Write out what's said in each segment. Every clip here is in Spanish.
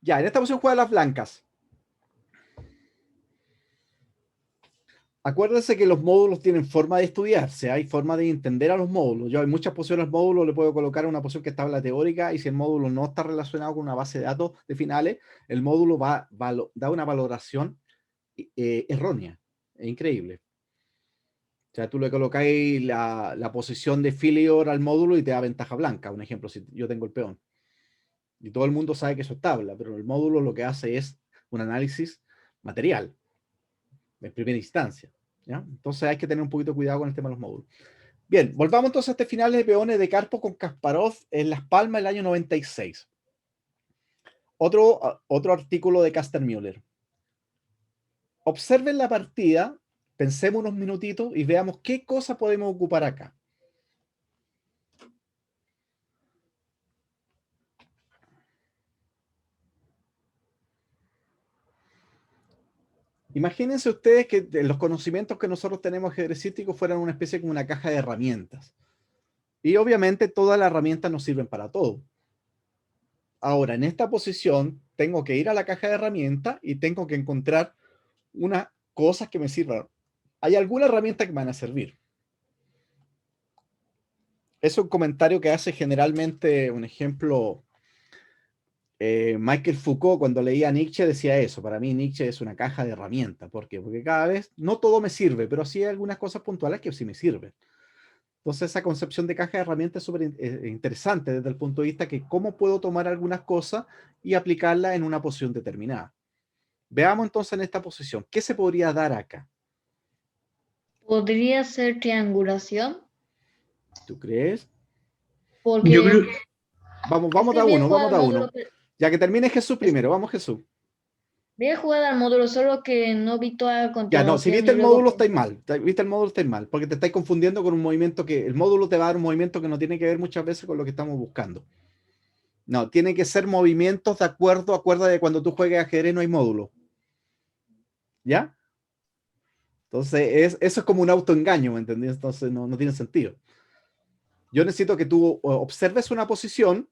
Ya, en esta posición juega las blancas. Acuérdense que los módulos tienen forma de estudiarse, hay forma de entender a los módulos. Yo hay muchas posiciones al módulo, le puedo colocar una posición que es tabla teórica y si el módulo no está relacionado con una base de datos de finales, el módulo da una valoración errónea. Es increíble. O sea, tú le colocáis la posición de failure al módulo y te da ventaja blanca. Un ejemplo, si yo tengo el peón. Y todo el mundo sabe que eso es tabla, pero el módulo lo que hace es un análisis material, en primera instancia. ¿Ya? Entonces hay que tener un poquito de cuidado con el tema de los módulos. Bien, volvamos entonces a este final de peones de Karpov con Kasparov en Las Palmas el año 96. Otro artículo de Kastenmüller. Observen la partida, pensemos unos minutitos y veamos qué cosa podemos ocupar acá. Imagínense ustedes que los conocimientos que nosotros tenemos ajedrecísticos fueran una especie como una caja de herramientas. Y obviamente todas las herramientas nos sirven para todo. Ahora, en esta posición, tengo que ir a la caja de herramientas y tengo que encontrar unas cosas que me sirvan. Hay alguna herramienta que me van a servir. Es un comentario que hace generalmente, un ejemplo, Michael Foucault cuando leía a Nietzsche decía eso. Para mí Nietzsche es una caja de herramientas. ¿Por qué? Porque cada vez, no todo me sirve, pero sí hay algunas cosas puntuales que sí me sirven. Entonces esa concepción de caja de herramientas es súper interesante desde el punto de vista que cómo puedo tomar algunas cosas y aplicarlas en una posición determinada. Veamos entonces en esta posición, ¿qué se podría dar acá? ¿Podría ser triangulación? ¿Tú crees? Yo Porque creo, es Vamos que a es bien uno, jugada vamos al a módulo, uno. Ya que termine Jesús primero, vamos Jesús. bien jugada al módulo, solo que no vi toda la Ya, no, si continuación viste y el luego módulo pensé, estáis mal, viste el módulo estáis mal, porque te estáis confundiendo con un movimiento que, el módulo te va a dar un movimiento que no tiene que ver muchas veces con lo que estamos buscando. No, tiene que ser movimientos de acuerdo, acuerda de cuando tú juegues ajedrez no hay módulo. ¿Ya? Entonces, eso es como un autoengaño, ¿me entendés? Entonces no tiene sentido. Yo necesito que tú observes una posición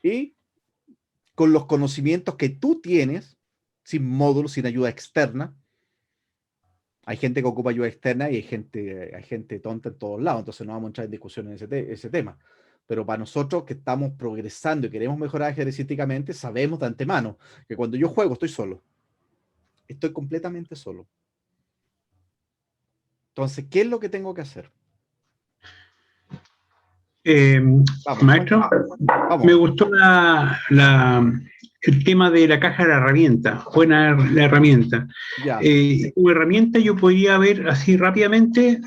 y con los conocimientos que tú tienes, sin módulos, sin ayuda externa. Hay gente que ocupa ayuda externa y hay gente tonta en todos lados, entonces no vamos a entrar en discusión en ese tema. Pero para nosotros que estamos progresando y queremos mejorar ajedrecísticamente, sabemos de antemano que cuando yo juego estoy solo. Estoy completamente solo. Entonces, ¿qué es lo que tengo que hacer? Vamos, maestro, me vamos. gustó el tema de la caja de herramientas, buena la herramienta. Ya, Como herramienta yo podría ver así rápidamente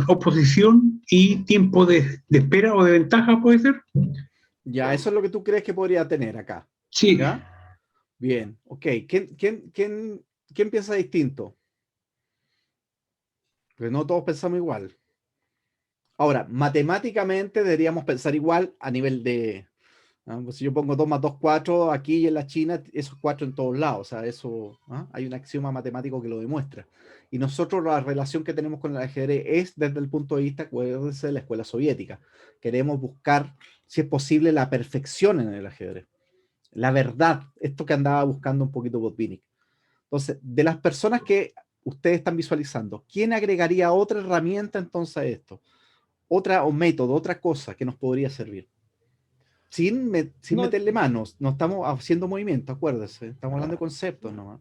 oposición y tiempo de espera o de ventaja, ¿puede ser? ya, eso es lo que tú crees que podría tener acá. Sí. ¿Ya? Bien, ok. ¿Quién piensa distinto? Porque no todos pensamos igual. Ahora, matemáticamente deberíamos pensar igual a nivel de... Pues si yo pongo 2 más 2, 4 aquí y en la China, eso es 4 en todos lados. O sea, eso hay un axioma matemático que lo demuestra. Y nosotros la relación que tenemos con el ajedrez es desde el punto de vista, acuérdense, de la escuela soviética. Queremos buscar, si es posible, la perfección en el ajedrez. La verdad, esto que andaba buscando un poquito Botvinnik. Entonces, de las personas que ustedes están visualizando, ¿quién agregaría otra herramienta entonces a esto? Otra o método, otra cosa que nos podría servir. Sin No, meterle manos, no estamos haciendo movimiento, acuérdese, estamos hablando de conceptos nomás.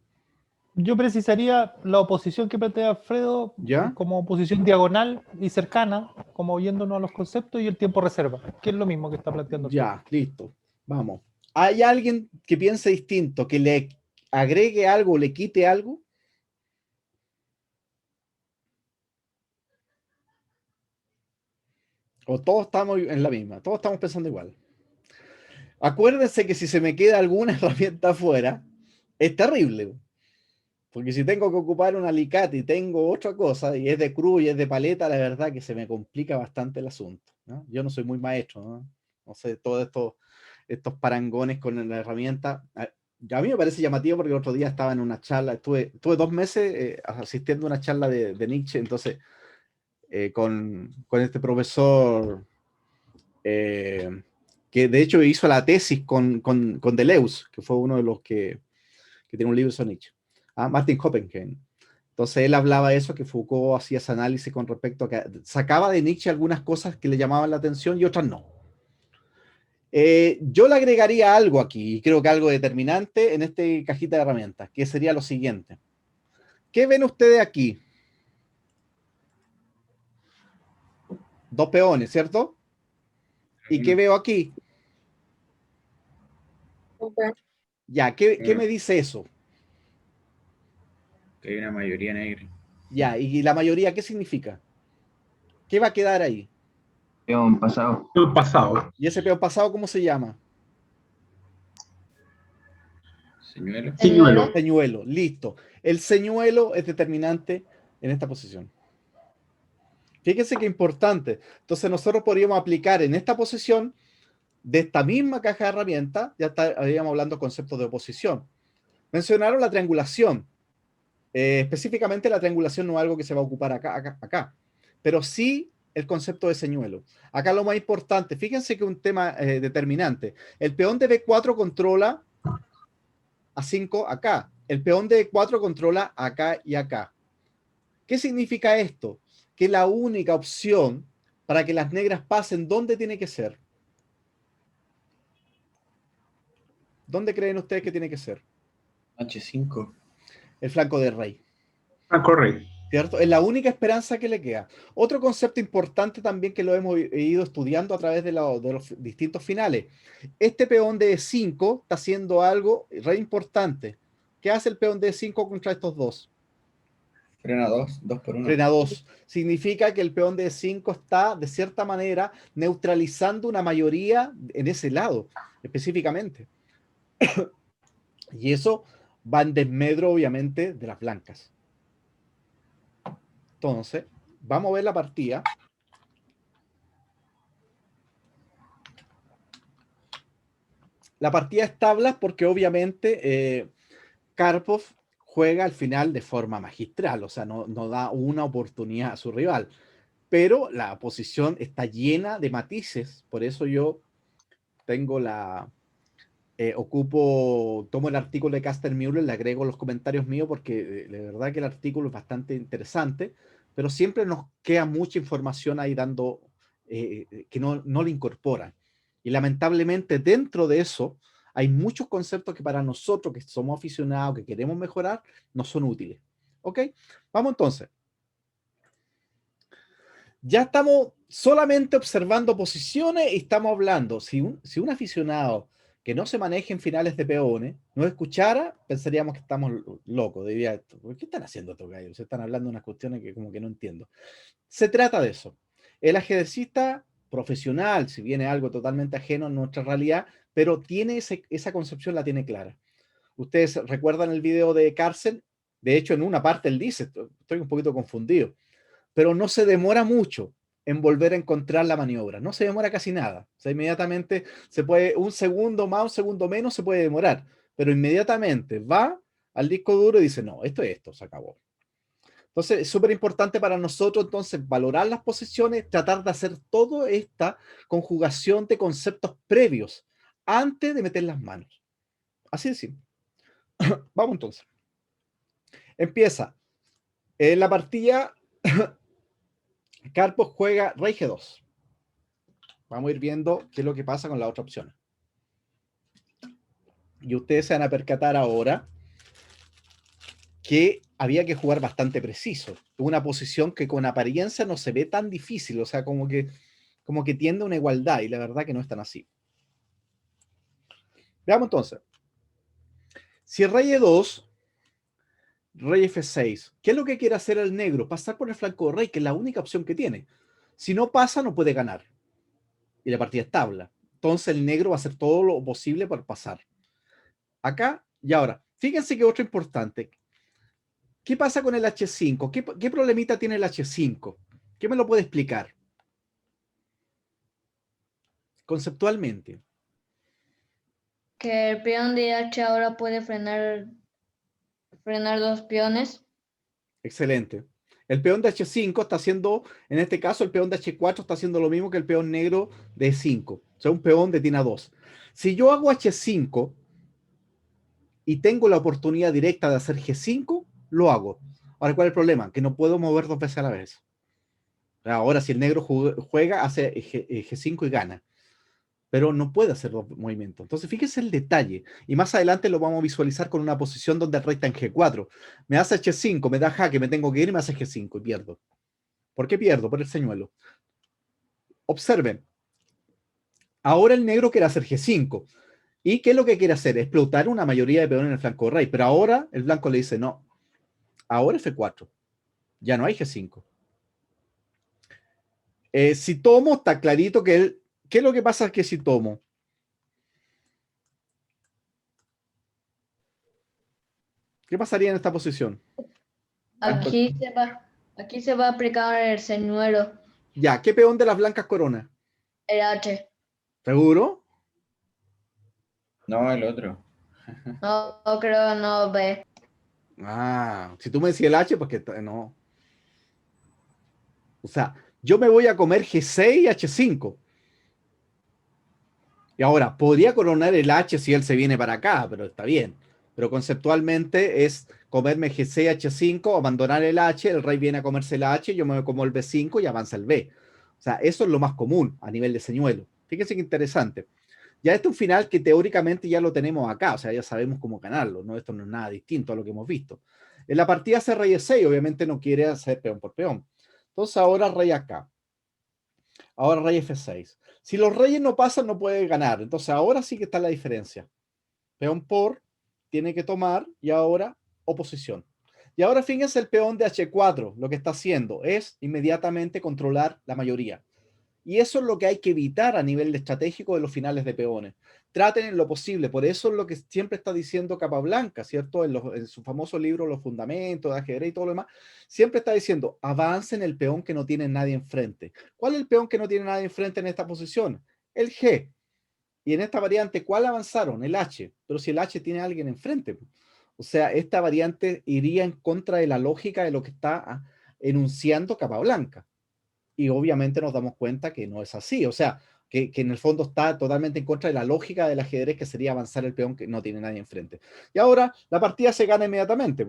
yo precisaría la oposición que plantea Alfredo ¿Ya? como oposición diagonal y cercana, como yéndonos a los conceptos, y el tiempo reserva, que es lo mismo que está planteando Alfredo. Ya, listo. Vamos. ¿Hay alguien que piense distinto, que le agregue algo, le quite algo? ¿O todos estamos en la misma? Todos estamos pensando igual. Acuérdense que si se me queda alguna herramienta afuera, es terrible. Porque si tengo que ocupar un alicate y tengo otra cosa, y es de cruz y es de paleta, la verdad que se me complica bastante el asunto, ¿no? Yo no soy muy maestro, ¿no? No sé, todos estos parangones con la herramienta. A mí me parece llamativo porque el otro día estaba en una charla, estuve 2 meses asistiendo a una charla de Nietzsche, entonces con este profesor que de hecho hizo la tesis con Deleuze, que fue uno de los que tiene un libro sobre Nietzsche, Martin Oppenheim. Entonces él hablaba de eso, que Foucault hacía ese análisis con respecto a que sacaba de Nietzsche algunas cosas que le llamaban la atención y otras no. Yo le agregaría algo aquí, y creo que algo determinante en este cajita de herramientas, que sería lo siguiente. ¿Qué ven ustedes aquí? Dos peones, ¿cierto? ¿Y qué veo aquí? Ya, ¿qué me dice eso? Que hay una mayoría negra. Ya, ¿y la mayoría qué significa? ¿Qué va a quedar ahí? Peón pasado. El pasado. ¿Y ese peón pasado cómo se llama? Señuelo. Señuelo. Señuelo, listo. El señuelo es determinante en esta posición. Fíjense qué importante. Entonces nosotros podríamos aplicar en esta posición de esta misma caja de herramientas, ya estaríamos hablando de conceptos de oposición. Mencionaron la triangulación. Específicamente la triangulación no es algo que se va a ocupar acá, pero sí el concepto de señuelo. Acá lo más importante, fíjense que un tema determinante. El peón de B4 controla A5 acá. El peón de E4 controla acá y acá. ¿Qué significa esto? Que la única opción para que las negras pasen, ¿dónde tiene que ser? ¿Dónde creen ustedes que tiene que ser? H5. El flanco de rey. Correcto. ¿Cierto? Es la única esperanza que le queda. Otro concepto importante también que lo hemos ido estudiando a través de los distintos finales. Este peón de E5 está haciendo algo re importante. ¿Qué hace el peón de E5 contra estos dos? Frena 2, 2 por 1. Frena 2. Significa que el peón de E5 está, de cierta manera, neutralizando una mayoría en ese lado, específicamente. Y eso va en desmedro, obviamente, de las blancas. Entonces, vamos a ver la partida. La partida es tablas porque obviamente Karpov juega al final de forma magistral, o sea, no da una oportunidad a su rival. Pero la posición está llena de matices, por eso yo tengo tomo el artículo de Caster Müller, le agrego los comentarios míos porque de verdad que el artículo es bastante interesante, pero siempre nos queda mucha información ahí dando que no le incorporan. Y lamentablemente dentro de eso hay muchos conceptos que para nosotros que somos aficionados, que queremos mejorar, no son útiles. ¿Ok? Vamos entonces. Ya estamos solamente observando posiciones y estamos hablando. Si un aficionado que no se maneje en finales de peones no escuchara, pensaríamos que estamos locos. Diría, ¿por qué están haciendo estos gallos? Se están hablando de unas cuestiones que como que no entiendo. Se trata de eso. El ajedrecista profesional, si bien es algo totalmente ajeno a nuestra realidad, pero tiene esa concepción, la tiene clara. Ustedes recuerdan el video de Carlsen, de hecho en una parte él dice, estoy un poquito confundido, pero no se demora mucho en volver a encontrar la maniobra. No se demora casi nada. O sea, inmediatamente se puede, un segundo más, un segundo menos se puede demorar, pero inmediatamente va al disco duro y dice, no, esto es esto, se acabó. Entonces, es súper importante para nosotros, entonces, valorar las posiciones, tratar de hacer toda esta conjugación de conceptos previos antes de meter las manos. Así de simple. Vamos entonces. Empieza. En la partida, Karpov juega rey G2. Vamos a ir viendo qué es lo que pasa con las otras opciones. Y ustedes se van a percatar ahora que había que jugar bastante preciso. Una posición que con apariencia no se ve tan difícil, o sea, como que tiende a una igualdad, y la verdad que no es tan así. Veamos entonces. Si rey E2, rey F6, ¿qué es lo que quiere hacer el negro? Pasar por el flanco de rey, que es la única opción que tiene. Si no pasa, no puede ganar. Y la partida es tabla. Entonces el negro va a hacer todo lo posible para pasar. Acá y ahora. Fíjense que otro importante. ¿Qué pasa con el H5? ¿Qué problemita tiene el H5? ¿Qué me lo puede explicar? Conceptualmente. Que el peón de H ahora puede frenar dos peones. Excelente. El peón de H5 está haciendo, en este caso, el peón de H4 está haciendo lo mismo que el peón negro de E5. O sea, un peón de tina 2. Si yo hago H5 y tengo la oportunidad directa de hacer G5, lo hago. Ahora, ¿cuál es el problema? Que no puedo mover dos veces a la vez. Ahora, si el negro juega, hace G5 y gana. Pero no puede hacer dos movimientos. Entonces, fíjese el detalle. Y más adelante lo vamos a visualizar con una posición donde el rey está en G4. Me hace H5, me da jaque, me tengo que ir y me hace G5 y pierdo. ¿Por qué pierdo? Por el señuelo. Observen. Ahora el negro quiere hacer G5. ¿Y qué es lo que quiere hacer? Explotar una mayoría de peones en el flanco del rey. Pero ahora el blanco le dice, no, ahora F4. Ya no hay G5. Si tomo, está clarito que él... ¿Qué es lo que pasa? Que si tomo... ¿Qué pasaría en esta posición? Aquí se va a aplicar el señuelo, Ya, ¿qué peón de las blancas corona? el H. ¿Seguro? No, el otro. No, creo no B. Ah, si tú me decís el H, pues que no. O sea, yo me voy a comer G6 y H5. Y ahora, podría coronar el H si él se viene para acá, pero está bien. Pero conceptualmente es comerme G6, H5, abandonar el H, el rey viene a comerse el H, yo me como el B5 y avanza el B. O sea, eso es lo más común a nivel de señuelo. Fíjense qué interesante. Ya este es un final que teóricamente ya lo tenemos acá, o sea, ya sabemos cómo ganarlo, ¿no? Esto no es nada distinto a lo que hemos visto. En la partida hace rey E6, obviamente no quiere hacer peón por peón. Entonces ahora rey acá. Ahora rey F6. Si los reyes no pasan, no puede ganar. Entonces ahora sí que está la diferencia. Peón por, tiene que tomar, y ahora oposición. Y ahora fíjense el peón de H4, lo que está haciendo es inmediatamente controlar la mayoría. Y eso es lo que hay que evitar a nivel estratégico de los finales de peones. Traten en lo posible, por eso es lo que siempre está diciendo Capablanca, ¿cierto? En su famoso libro Los Fundamentos de Ajedrez y todo lo demás, siempre está diciendo, avancen el peón que no tiene nadie enfrente. ¿Cuál es el peón que no tiene nadie enfrente en esta posición? El G. Y en esta variante, ¿cuál avanzaron? El H. Pero si el H tiene a alguien enfrente. O sea, esta variante iría en contra de la lógica de lo que está enunciando Capablanca. Y obviamente nos damos cuenta que no es así. O sea, que en el fondo está totalmente en contra de la lógica del ajedrez, que sería avanzar el peón que no tiene nadie enfrente. Y ahora la partida se gana inmediatamente.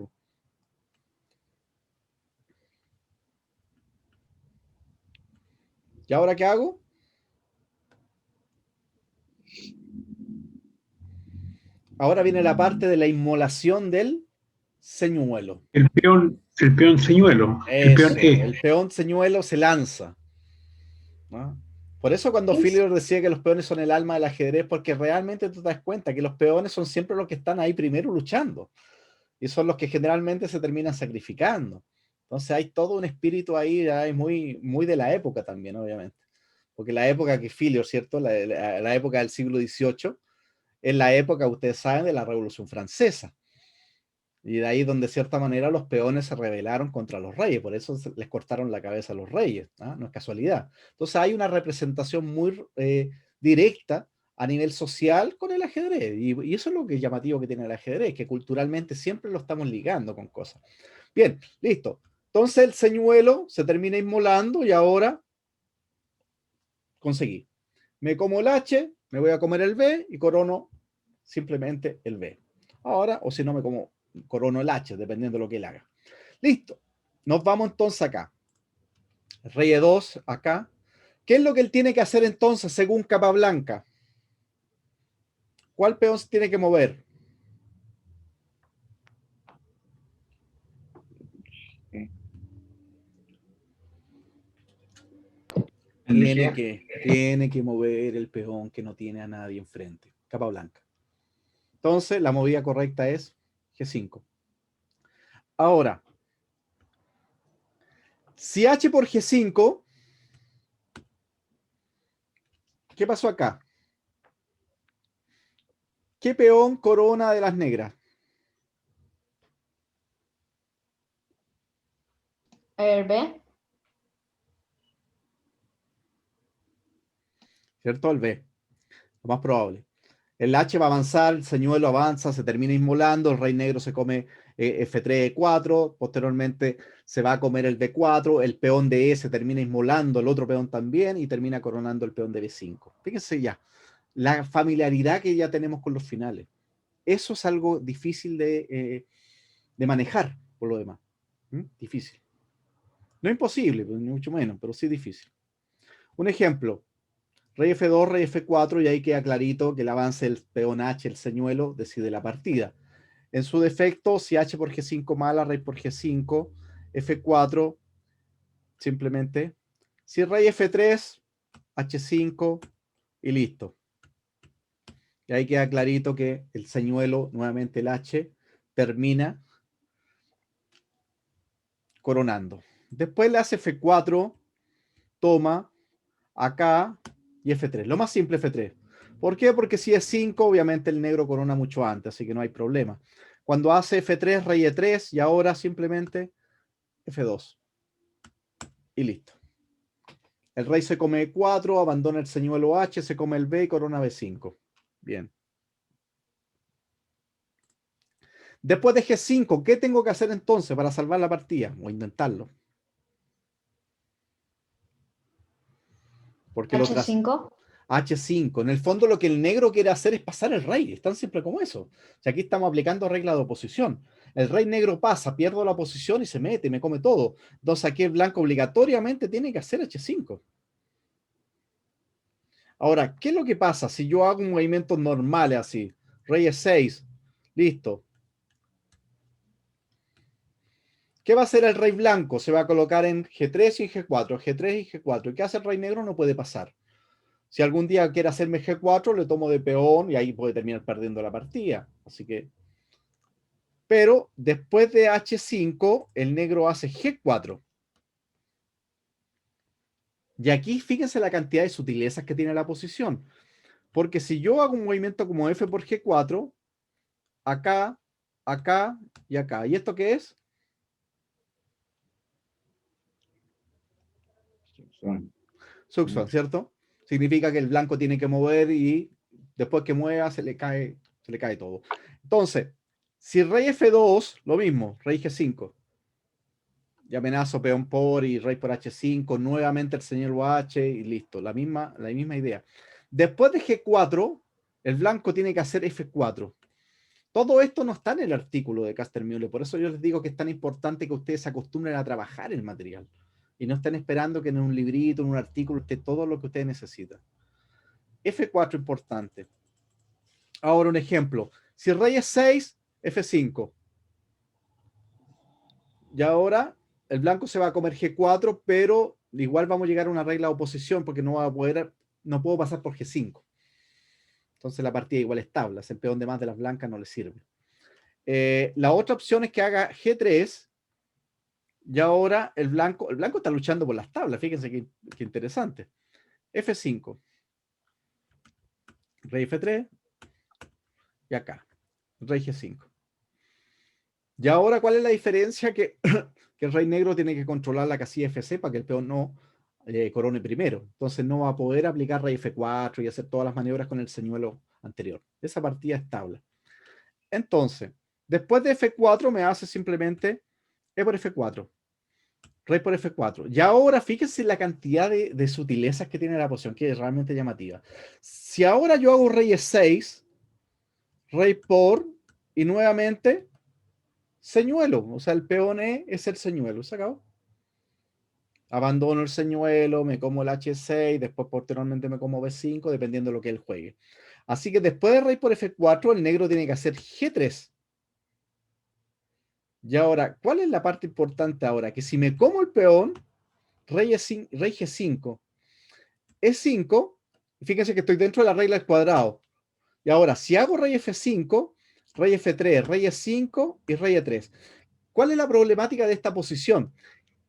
¿Y ahora qué hago? Ahora viene la parte de la inmolación del señuelo. El peón señuelo, el peón E. El peón señuelo se lanza, ¿no? Por eso cuando Philidor decía que los peones son el alma del ajedrez, porque realmente tú te das cuenta que los peones son siempre los que están ahí primero luchando. Y son los que generalmente se terminan sacrificando. Entonces hay todo un espíritu ahí, ya es muy, muy de la época también, obviamente. Porque la época que Philidor, ¿cierto? La época del siglo XVIII, es la época, ustedes saben, de la Revolución Francesa. Y de ahí donde de cierta manera los peones se rebelaron contra los reyes, por eso les cortaron la cabeza a los reyes, ¿no? No es casualidad. Entonces hay una representación muy directa a nivel social con el ajedrez, y eso es lo que es llamativo que tiene el ajedrez, que culturalmente siempre lo estamos ligando con cosas. Bien, listo. Entonces el señuelo se termina inmolando y ahora conseguí. Me como el H, me voy a comer el B y corono simplemente el B. Ahora, o si no, me como corono el H, dependiendo de lo que él haga. Listo. Nos vamos entonces acá. Rey E2 acá. ¿Qué es lo que él tiene que hacer entonces según Capablanca? ¿Cuál peón se tiene que mover? Tiene que mover el peón que no tiene a nadie enfrente. Capablanca. Entonces, la movida correcta es G5. Ahora, si H por G5, ¿qué pasó acá? ¿Qué peón corona de las negras? El B. ¿Cierto? El B. Lo más probable. El H va a avanzar, el señuelo avanza, se termina inmolando, el rey negro se come F3, E4, posteriormente se va a comer el D4, el peón de E se termina inmolando, el otro peón también, y termina coronando el peón de B5. Fíjense ya, la familiaridad que ya tenemos con los finales. Eso es algo difícil de manejar, por lo demás. Difícil. No imposible, ni mucho menos, pero sí difícil. Un ejemplo. Rey F2, rey F4, y ahí queda clarito que el avance del peón H, el señuelo, decide la partida. En su defecto, si H por G5 mala, rey por G5, F4, simplemente. Si rey F3, H5 y listo. Y ahí queda clarito que el señuelo, nuevamente el H, termina coronando. Después le hace F4, toma, acá y F3. Lo más simple F3. ¿Por qué? Porque si es 5, obviamente el negro corona mucho antes, así que no hay problema. Cuando hace F3, rey E3 y ahora simplemente F2. Y listo. El rey se come E4, abandona el señuelo H, se come el B y corona B5. Bien. Después de G5, ¿qué tengo que hacer entonces para salvar la partida? Voy a intentarlo. Porque H5. H5. En el fondo lo que el negro quiere hacer es pasar el rey. Es tan simple como eso. O sea, aquí estamos aplicando regla de oposición. El rey negro pasa, pierdo la posición y se mete, me come todo. Entonces aquí el blanco obligatoriamente tiene que hacer H5. Ahora, ¿qué es lo que pasa si yo hago un movimiento normal así? Rey E6. Listo. ¿Qué va a hacer el rey blanco? Se va a colocar en G3 y en G4. G3 y G4. ¿Y qué hace el rey negro? No puede pasar. Si algún día quiere hacerme G4, le tomo de peón y ahí puede terminar perdiendo la partida. Así que... Pero después de H5, el negro hace G4. Y aquí fíjense la cantidad de sutilezas que tiene la posición. Porque si yo hago un movimiento como F por G4, acá, acá y acá. ¿Y esto qué es? Succión, ¿cierto? Significa que el blanco tiene que mover y después que mueva se le cae todo. Entonces, si rey F2, lo mismo, rey G5. Y amenazo peón por y rey por H5, nuevamente el señor H y listo, la misma idea. Después de G4, el blanco tiene que hacer F4. Todo esto no está en el artículo de Castermühle, por eso yo les digo que es tan importante que ustedes se acostumbren a trabajar el material y no estén esperando que en un librito, en un artículo, esté todo lo que ustedes necesitan. F4 importante. Ahora un ejemplo. Si rey es 6, F5. Y ahora el blanco se va a comer G4, pero igual vamos a llegar a una regla de oposición porque no puedo pasar por G5. Entonces la partida igual es tabla. El peón de más de las blancas no le sirve. La otra opción es que haga G3. Y ahora el blanco está luchando por las tablas. Fíjense qué interesante. F5. Rey F3. Y acá. Rey G5. Y ahora, ¿cuál es la diferencia? Que el rey negro tiene que controlar la casilla FC para que el peón no corone primero. Entonces no va a poder aplicar rey F4 y hacer todas las maniobras con el señuelo anterior. Esa partida es tabla. Entonces, después de F4 me hace simplemente E por F4. Rey por F4. Y ahora fíjense la cantidad de sutilezas que tiene la posición, que es realmente llamativa. Si ahora yo hago rey E6, rey por, y nuevamente señuelo, o sea, el peón E es el señuelo, ¿se acabó? Abandono el señuelo, me como el H6, después posteriormente me como B5, dependiendo de lo que él juegue. Así que después de rey por F4, el negro tiene que hacer G3. Y ahora, ¿cuál es la parte importante ahora? Que si me como el peón, rey G5, E5, fíjense que estoy dentro de la regla del cuadrado. Y ahora, si hago rey F5, rey F3, rey E5 y rey E3. ¿Cuál es la problemática de esta posición?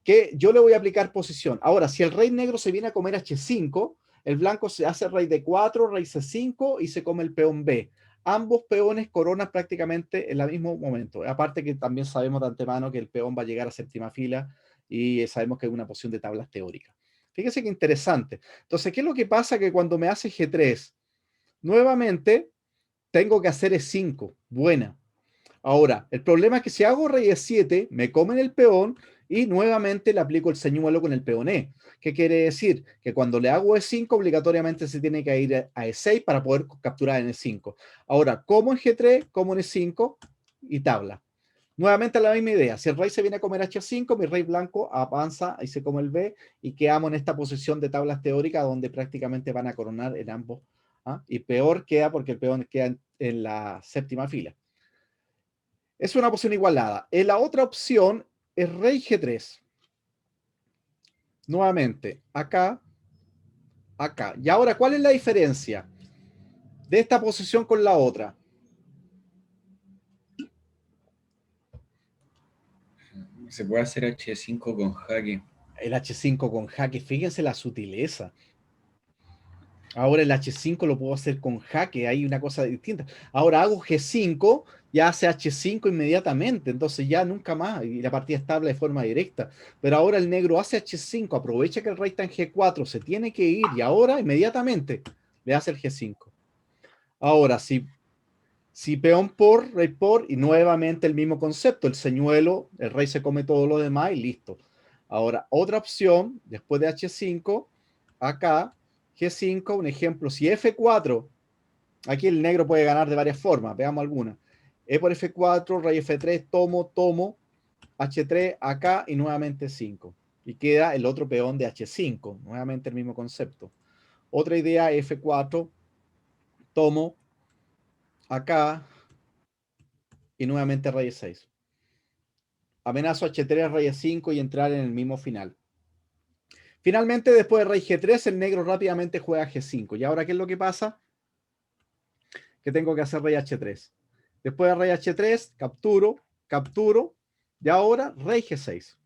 Que yo le voy a aplicar posición. Ahora, si el rey negro se viene a comer H5, el blanco se hace rey D4, rey C5 y se come el peón B. Ambos peones coronan prácticamente en el mismo momento. Aparte que también sabemos de antemano que el peón va a llegar a séptima fila y sabemos que es una posición de tablas teóricas. Fíjense qué interesante. Entonces, ¿qué es lo que pasa? Que cuando me hace G3, nuevamente tengo que hacer E5. Buena. Ahora, el problema es que si hago rey E7, me comen el peón y nuevamente le aplico el señuelo con el peón E. ¿Qué quiere decir? Que cuando le hago E5, obligatoriamente se tiene que ir a E6 para poder capturar en E5. Ahora, como en G3, como en E5 y tabla. Nuevamente la misma idea. Si el rey se viene a comer H5, mi rey blanco avanza y se come el B y quedamos en esta posición de tablas teóricas donde prácticamente van a coronar en ambos. ¿Ah? Y peor queda porque el peón queda en la séptima fila. Es una posición igualada. La otra opción es rey G3. Nuevamente, acá, acá. Y ahora, ¿cuál es la diferencia de esta posición con la otra? Se puede hacer H5 con jaque. El H5 con jaque, fíjense la sutileza. Ahora el H5 lo puedo hacer con jaque, hay una cosa distinta. Ahora hago G5, ya hace H5 inmediatamente, entonces ya nunca más, y la partida estable de forma directa. Pero ahora el negro hace H5, aprovecha que el rey está en G4, se tiene que ir, y ahora inmediatamente le hace el G5. Ahora, si peón por, rey por, y nuevamente el mismo concepto, el señuelo, el rey se come todo lo demás y listo. Ahora, otra opción, después de H5, acá, G5, un ejemplo, si F4, aquí el negro puede ganar de varias formas, veamos alguna. E por F4, rey F3, tomo, H3 acá y nuevamente 5. Y queda el otro peón de H5, nuevamente el mismo concepto. Otra idea, F4, tomo, acá y nuevamente rey 6. Amenazo H3, rey 5 y entrar en el mismo final. Finalmente, después de rey G3, el negro rápidamente juega G5. ¿Y ahora qué es lo que pasa? Que tengo que hacer rey H3. Después de rey H3, capturo, y ahora rey G6.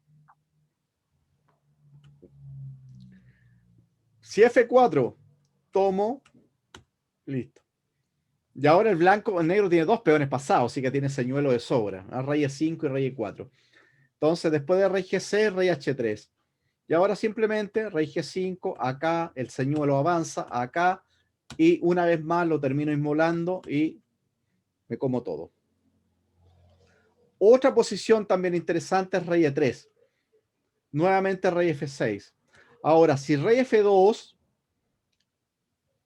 Si F4, tomo, listo. Y ahora el negro tiene dos peones pasados, así que tiene señuelo de sobra. Rey E5 y rey E4. Entonces, después de rey G6, rey H3. Y ahora simplemente rey G5, acá el señuelo avanza, acá, y una vez más lo termino inmolando y me como todo. Otra posición también interesante es rey E3. Nuevamente rey F6. Ahora, si rey F2,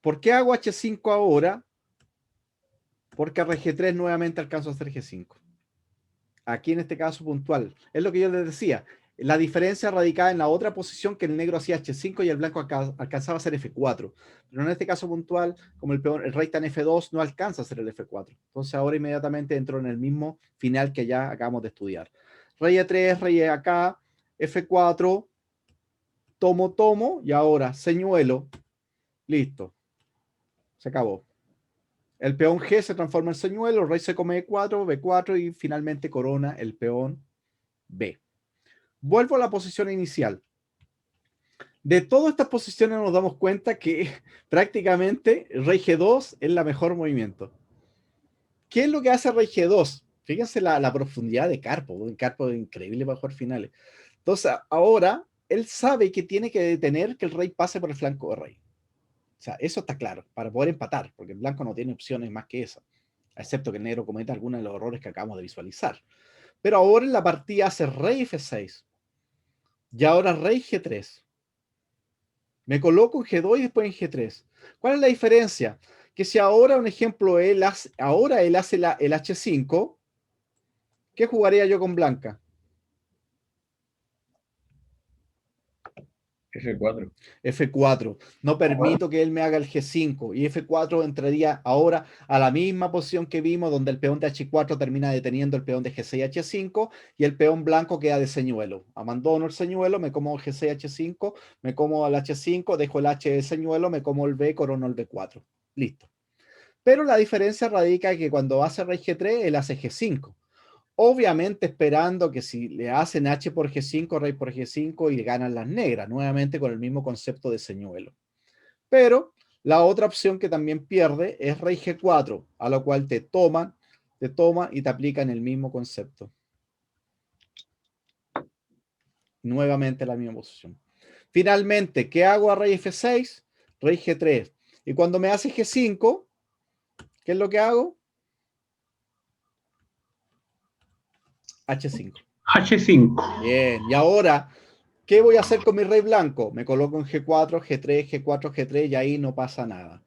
¿por qué hago H5 ahora? Porque rey G3 nuevamente alcanzo a hacer G5. Aquí en este caso puntual. Es lo que yo les decía. La diferencia radicada en la otra posición, que el negro hacía H5 y el blanco alcanzaba a hacer F4. Pero en este caso puntual, como el rey está en F2, no alcanza a hacer el F4. Entonces ahora inmediatamente entro en el mismo final que ya acabamos de estudiar. Rey E3, rey E acá, F4, tomo, y ahora señuelo. Listo. Se acabó. El peón G se transforma en señuelo, el rey se come E4, B4 y finalmente corona el peón B. Vuelvo a la posición inicial. De todas estas posiciones nos damos cuenta que prácticamente rey G2 es la mejor movimiento. ¿Qué es lo que hace rey G2? Fíjense la profundidad de Karpov. Un Karpov increíble para jugar finales. Entonces, ahora él sabe que tiene que detener que el rey pase por el flanco de rey. O sea, eso está claro, para poder empatar, porque el blanco no tiene opciones más que esa, excepto que el negro cometa algunos de los errores que acabamos de visualizar. Pero ahora en la partida hace rey F6. Y ahora rey G3. Me coloco en G2 y después en G3. ¿Cuál es la diferencia? Que si ahora, un ejemplo, él hace el H5, ¿qué jugaría yo con blanca? F4. F4. No permito que él me haga el G5. Y F4 entraría ahora a la misma posición que vimos, donde el peón de H4 termina deteniendo el peón de G6, H5, y el peón blanco queda de señuelo. Abandono el señuelo, me como G6, H5, me como el H5, dejo el H de señuelo, me como el B, corono el B4. Listo. Pero la diferencia radica en que cuando hace rey G3, él hace G5. Obviamente esperando que si le hacen H por G5, rey por G5 y ganan las negras, nuevamente con el mismo concepto de señuelo. Pero la otra opción que también pierde es rey G4, a lo cual te toma y te aplican el mismo concepto. Nuevamente la misma posición. Finalmente, ¿qué hago a rey F6? Rey G3. Y cuando me hace G5, ¿Qué es lo que hago? H5. H5. Bien, y ahora, ¿qué voy a hacer con mi rey blanco? Me coloco en G4, G3, G4, G3 y ahí no pasa nada.